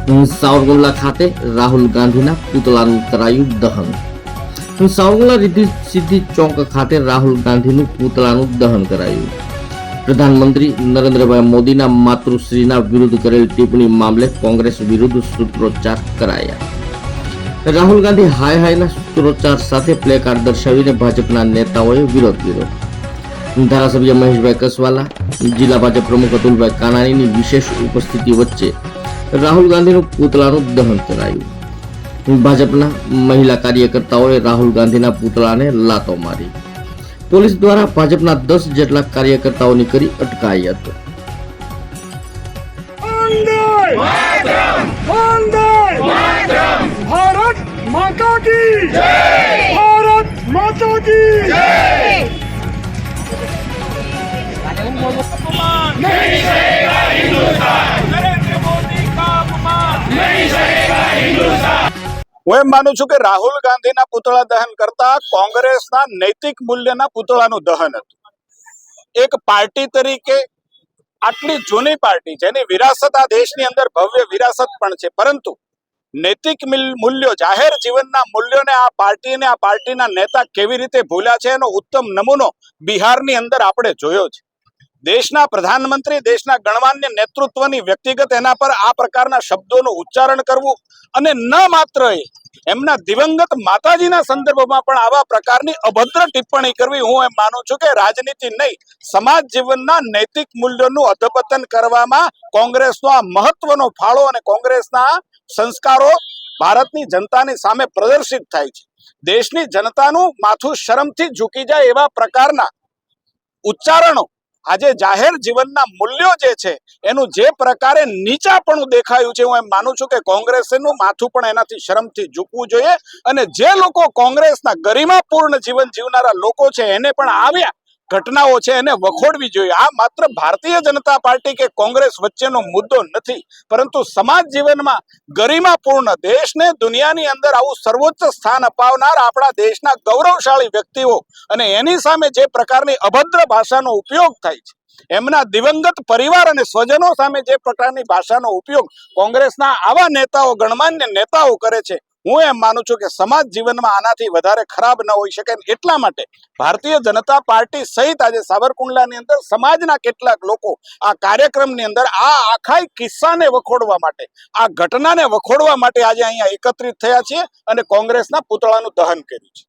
સાવરકુંડલા ખાતે રાહુલ ગાંધીના પુતળાનું કરાયું દહન. સાવરકુંડલા રિદ્ધિ સિદ્ધિ ચોક ખાતે રાહુલ ગાંધીનું પુતળાનું દહન કરાયું. પ્રધાનમંત્રી નરેન્દ્રભાઈ મોદીના માતૃશ્રીના વિરુદ્ધ કરેલ ટિપ્પણી મામલે કોંગ્રેસ વિરુદ્ધ સૂત્રોચ્ચાર કરાયા. રાહુલ ગાંધી હાય હાયના સૂત્રોચ્ચાર સાથે પ્લેકાર્ડ દર્શાવીને ભાજપના નેતાઓએ વિરોધ કર્યો. ધારાસભ્ય મહેશભાઈ કસવાલા, જિલ્લા ભાજપ પ્રમુખ અતુલભાઈ કાનાણીની વિશેષ ઉપસ્થિતિ વચ્ચે રાહુલ ગાંધીનું પુતળાનું દહન કરાયું. ભાજપના મહિલા કાર્યકર્તાઓએ રાહુલ ગાંધીના પુતળાને લાતો મારી. પોલીસ દ્વારા ભાજપના 10 જેટલા કાર્યકર્તાઓની કરી અટકાયત. भारत माता की जय, भारत माता की जय। नहीं सहेगा हिंदुस्तान, नरेंद्र मोदी का अपमान नहीं सहेगा हिंदुस्तान। હું એમ માનું છું કે રાહુલ ગાંધીના પુતળા દહન કરતા કોંગ્રેસના નૈતિક મૂલ્યના પુતળાનું દહન હતું. એક પાર્ટી તરીકે આટલી જૂની પાર્ટી જેની વિરાસત આ દેશની અંદર ભવ્ય વિરાસત પણ છે, પરંતુ નૈતિક મૂલ્યો, જાહેર જીવનના મૂલ્યોને આ પાર્ટીના નેતા કેવી રીતે ભૂલ્યા છે એનો ઉત્તમ નમૂનો બિહારની અંદર આપણે જોયો છે. દેશના પ્રધાનમંત્રી, દેશના ગણમાન્ય નેતૃત્વની વ્યક્તિગત એના પર આ પ્રકારના શબ્દોનું ઉચ્ચારણ કરવું અને ન માત્ર એમના દિવંગત માતાજીના સંદર્ભમાં પણ આવા પ્રકારની અભદ્ર ટિપ્પણી કરવી, હું એમ માનું છું કે રાજનીતિ નહીં, સમાજ જીવનના નૈતિક મૂલ્યોનું અધપતન કરવામાં કોંગ્રેસનો આ મહત્વનો ફાળો અને કોંગ્રેસના સંસ્કારો ભારતની જનતાની સામે પ્રદર્શિત થાય છે. દેશની જનતાનું માથું શરમથી ઝૂકી જાય એવા પ્રકારના ઉચ્ચારણો આજે જાહેર જીવનના મૂલ્યો જે છે એનું જે પ્રકારે નીચાપણું દેખાયું છે, હું એમ માનું છું કે કોંગ્રેસનું માથું પણ એનાથી શરમથી ઝૂકવું જોઈએ. અને જે લોકો કોંગ્રેસના ગરિમાપૂર્ણ જીવન જીવનારા લોકો છે એને પણ આવ્યા ઘટનાઓ છે એને વખોડવી જોઈએ. આ માત્ર ભારતીય જનતા પાર્ટી કે કોંગ્રેસ વચ્ચેનો મુદ્દો નથી, પરંતુ સમાજ જીવનમાં ગરિમાપૂર્ણ, દેશને દુનિયાની અંદર આવું સર્વોચ્ચ સ્થાન અપાવનાર આપણા દેશના ગૌરવશાળી વ્યક્તિઓ અને એની સામે જે પ્રકારની અભદ્ર ભાષાનો ઉપયોગ થાય છે, એમના દિવંગત પરિવાર અને સ્વજનો સામે જે પ્રકારની ભાષાનો ઉપયોગ કોંગ્રેસના આવા નેતાઓ, ગણમાન્ય નેતાઓ કરે છે, હું એમ માનું છું કે સમાજ જીવનમાં આનાથી વધારે ખરાબ ન હોઈ શકે. એટલા માટે ભારતીય જનતા પાર્ટી સહિત આજે સાવરકુંડલાની અંદર સમાજના કેટલાક લોકો આ કાર્યક્રમની અંદર આ આખા કિસ્સાને વખોડવા માટે, આ ઘટનાને વખોડવા માટે આજે અહીંયા એકત્રિત થયા છીએ અને કોંગ્રેસના પુતળાનું દહન કર્યું છે.